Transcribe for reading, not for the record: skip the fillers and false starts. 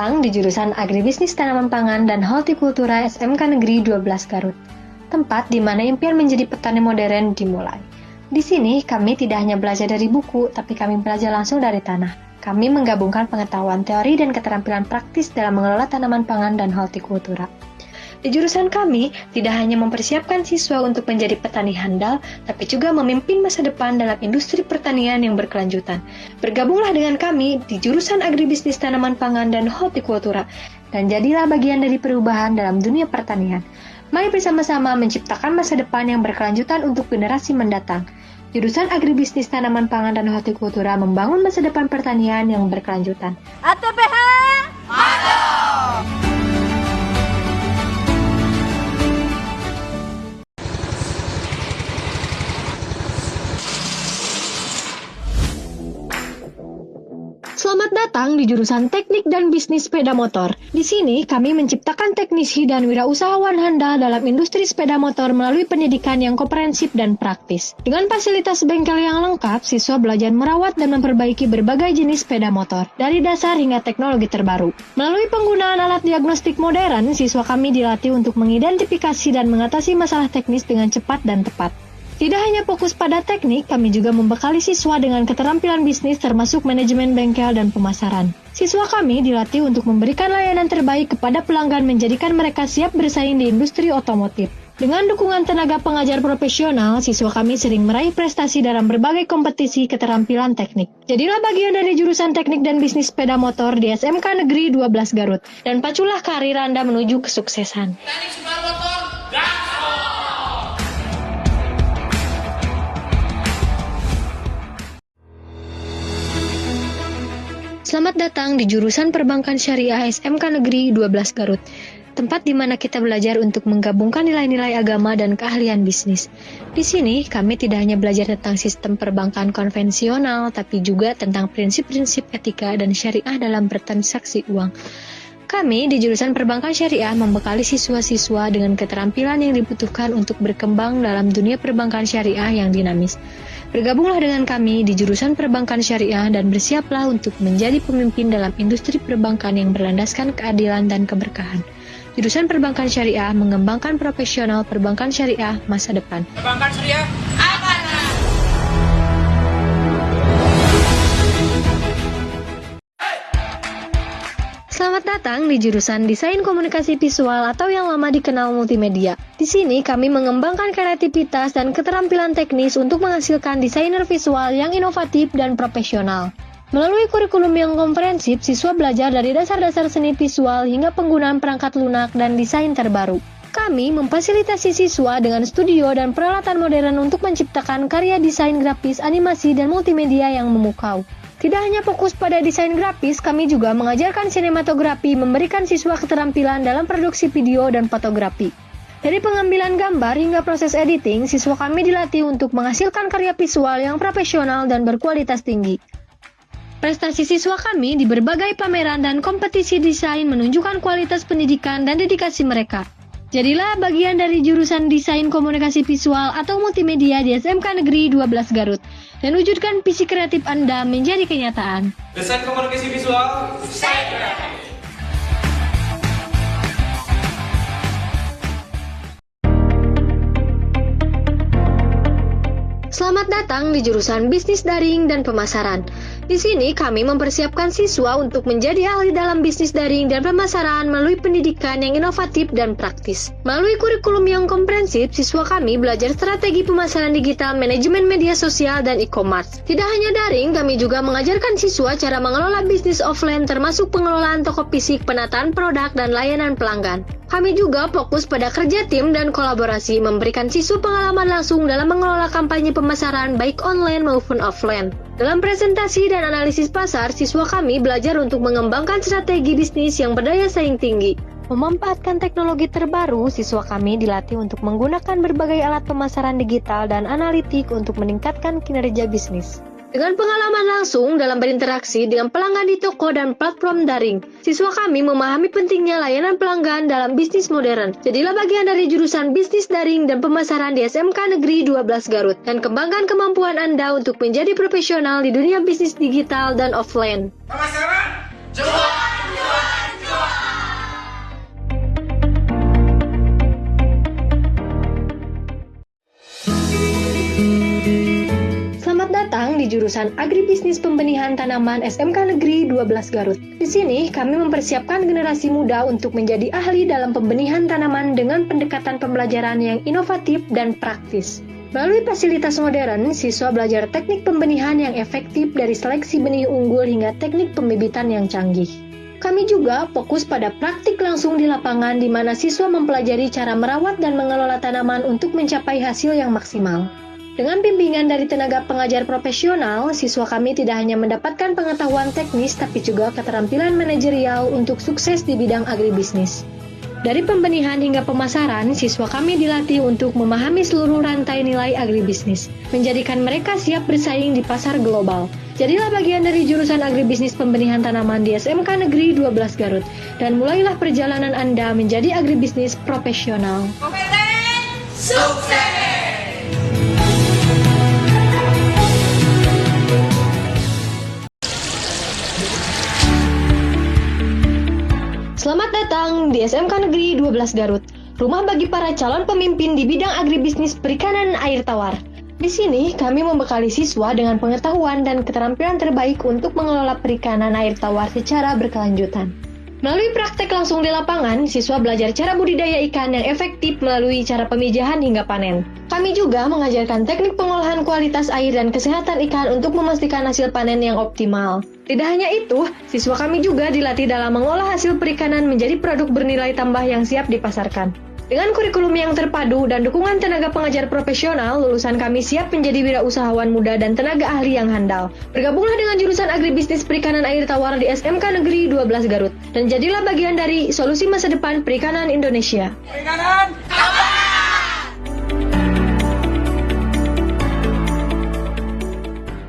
datang di jurusan Agribisnis Tanaman Pangan dan Hortikultura SMK Negeri 12 Garut, tempat di mana impian menjadi petani modern dimulai. Di sini, kami tidak hanya belajar dari buku, tapi kami belajar langsung dari tanah. Kami menggabungkan pengetahuan teori dan keterampilan praktis dalam mengelola tanaman pangan dan hortikultura. Di jurusan kami, tidak hanya mempersiapkan siswa untuk menjadi petani handal, tapi juga memimpin masa depan dalam industri pertanian yang berkelanjutan. Bergabunglah dengan kami di jurusan Agribisnis Tanaman Pangan dan Hortikultura, dan jadilah bagian dari perubahan dalam dunia pertanian. Mari bersama-sama menciptakan masa depan yang berkelanjutan untuk generasi mendatang. Jurusan Agribisnis Tanaman Pangan dan Hortikultura membangun masa depan pertanian yang berkelanjutan. ATPH! Mantap! Selamat datang di jurusan Teknik dan Bisnis Sepeda Motor. Di sini, kami menciptakan teknisi dan wirausahawan handal dalam industri sepeda motor melalui pendidikan yang komprehensif dan praktis. Dengan fasilitas bengkel yang lengkap, siswa belajar merawat dan memperbaiki berbagai jenis sepeda motor, dari dasar hingga teknologi terbaru. Melalui penggunaan alat diagnostik modern, siswa kami dilatih untuk mengidentifikasi dan mengatasi masalah teknis dengan cepat dan tepat. Tidak hanya fokus pada teknik, kami juga membekali siswa dengan keterampilan bisnis termasuk manajemen bengkel dan pemasaran. Siswa kami dilatih untuk memberikan layanan terbaik kepada pelanggan menjadikan mereka siap bersaing di industri otomotif. Dengan dukungan tenaga pengajar profesional, siswa kami sering meraih prestasi dalam berbagai kompetisi keterampilan teknik. Jadilah bagian dari jurusan Teknik dan Bisnis Sepeda Motor di SMK Negeri 12 Garut, dan paculah karir Anda menuju kesuksesan. Teknik sepeda motor, gaspol! Selamat datang di jurusan Perbankan Syariah SMK Negeri 12 Garut, tempat di mana kita belajar untuk menggabungkan nilai-nilai agama dan keahlian bisnis. Di sini, kami tidak hanya belajar tentang sistem perbankan konvensional, tapi juga tentang prinsip-prinsip etika dan syariah dalam bertransaksi uang. Kami di jurusan Perbankan Syariah membekali siswa-siswa dengan keterampilan yang dibutuhkan untuk berkembang dalam dunia perbankan syariah yang dinamis. Bergabunglah dengan kami di jurusan Perbankan Syariah dan bersiaplah untuk menjadi pemimpin dalam industri perbankan yang berlandaskan keadilan dan keberkahan. Jurusan Perbankan Syariah mengembangkan profesional perbankan syariah masa depan. Perbankan syariah, amanah! Selamat datang di jurusan Desain Komunikasi Visual atau yang lama dikenal multimedia. Di sini kami mengembangkan kreativitas dan keterampilan teknis untuk menghasilkan desainer visual yang inovatif dan profesional. Melalui kurikulum yang komprehensif, siswa belajar dari dasar-dasar seni visual hingga penggunaan perangkat lunak dan desain terbaru. Kami memfasilitasi siswa dengan studio dan peralatan modern untuk menciptakan karya desain grafis, animasi, dan multimedia yang memukau. Tidak hanya fokus pada desain grafis, kami juga mengajarkan sinematografi, memberikan siswa keterampilan dalam produksi video dan fotografi. Dari pengambilan gambar hingga proses editing, siswa kami dilatih untuk menghasilkan karya visual yang profesional dan berkualitas tinggi. Prestasi siswa kami di berbagai pameran dan kompetisi desain menunjukkan kualitas pendidikan dan dedikasi mereka. Jadilah bagian dari jurusan Desain Komunikasi Visual atau Multimedia di SMK Negeri 12 Garut dan wujudkan visi kreatif Anda menjadi kenyataan. Desain komunikasi visual, desain kreatif. Selamat datang di jurusan Bisnis Daring dan Pemasaran. Di sini kami mempersiapkan siswa untuk menjadi ahli dalam bisnis daring dan pemasaran melalui pendidikan yang inovatif dan praktis. Melalui kurikulum yang komprehensif, siswa kami belajar strategi pemasaran digital, manajemen media sosial, dan e-commerce. Tidak hanya daring, kami juga mengajarkan siswa cara mengelola bisnis offline termasuk pengelolaan toko fisik, penataan produk, dan layanan pelanggan. Kami juga fokus pada kerja tim dan kolaborasi, memberikan siswa pengalaman langsung dalam mengelola kampanye pemasaran baik online maupun offline. Dalam presentasi dan analisis pasar, siswa kami belajar untuk mengembangkan strategi bisnis yang berdaya saing tinggi. Memanfaatkan teknologi terbaru, siswa kami dilatih untuk menggunakan berbagai alat pemasaran digital dan analitik untuk meningkatkan kinerja bisnis. Dengan pengalaman langsung dalam berinteraksi dengan pelanggan di toko dan platform daring, siswa kami memahami pentingnya layanan pelanggan dalam bisnis modern. Jadilah bagian dari jurusan Bisnis Daring dan Pemasaran di SMK Negeri 12 Garut dan kembangkan kemampuan Anda untuk menjadi profesional di dunia bisnis digital dan offline. Pemasaran, jual! datang di jurusan Agribisnis Pembenihan Tanaman SMK Negeri 12 Garut. Di sini kami mempersiapkan generasi muda untuk menjadi ahli dalam pembenihan tanaman dengan pendekatan pembelajaran yang inovatif dan praktis. Melalui fasilitas modern, siswa belajar teknik pembenihan yang efektif dari seleksi benih unggul hingga teknik pembibitan yang canggih. Kami juga fokus pada praktik langsung di lapangan di mana siswa mempelajari cara merawat dan mengelola tanaman untuk mencapai hasil yang maksimal. Dengan bimbingan dari tenaga pengajar profesional, siswa kami tidak hanya mendapatkan pengetahuan teknis tapi juga keterampilan manajerial untuk sukses di bidang agribisnis. Dari pembenihan hingga pemasaran, siswa kami dilatih untuk memahami seluruh rantai nilai agribisnis, menjadikan mereka siap bersaing di pasar global. Jadilah bagian dari jurusan agribisnis pembenihan tanaman di SMK Negeri 12 Garut, dan mulailah perjalanan Anda menjadi agribisnis profesional. Kompeten, sukses! Selamat datang di SMK Negeri 12 Garut, rumah bagi para calon pemimpin di bidang agribisnis perikanan air tawar. Di sini, kami membekali siswa dengan pengetahuan dan keterampilan terbaik untuk mengelola perikanan air tawar secara berkelanjutan. Melalui praktek langsung di lapangan, siswa belajar cara budidaya ikan yang efektif melalui cara pemijahan hingga panen. Kami juga mengajarkan teknik pengolahan kualitas air dan kesehatan ikan untuk memastikan hasil panen yang optimal. Tidak hanya itu, siswa kami juga dilatih dalam mengolah hasil perikanan menjadi produk bernilai tambah yang siap dipasarkan. Dengan kurikulum yang terpadu dan dukungan tenaga pengajar profesional, lulusan kami siap menjadi wirausahawan muda dan tenaga ahli yang handal. Bergabunglah dengan jurusan agribisnis perikanan air tawar di SMK Negeri 12 Garut, dan jadilah bagian dari solusi masa depan perikanan Indonesia. Perikanan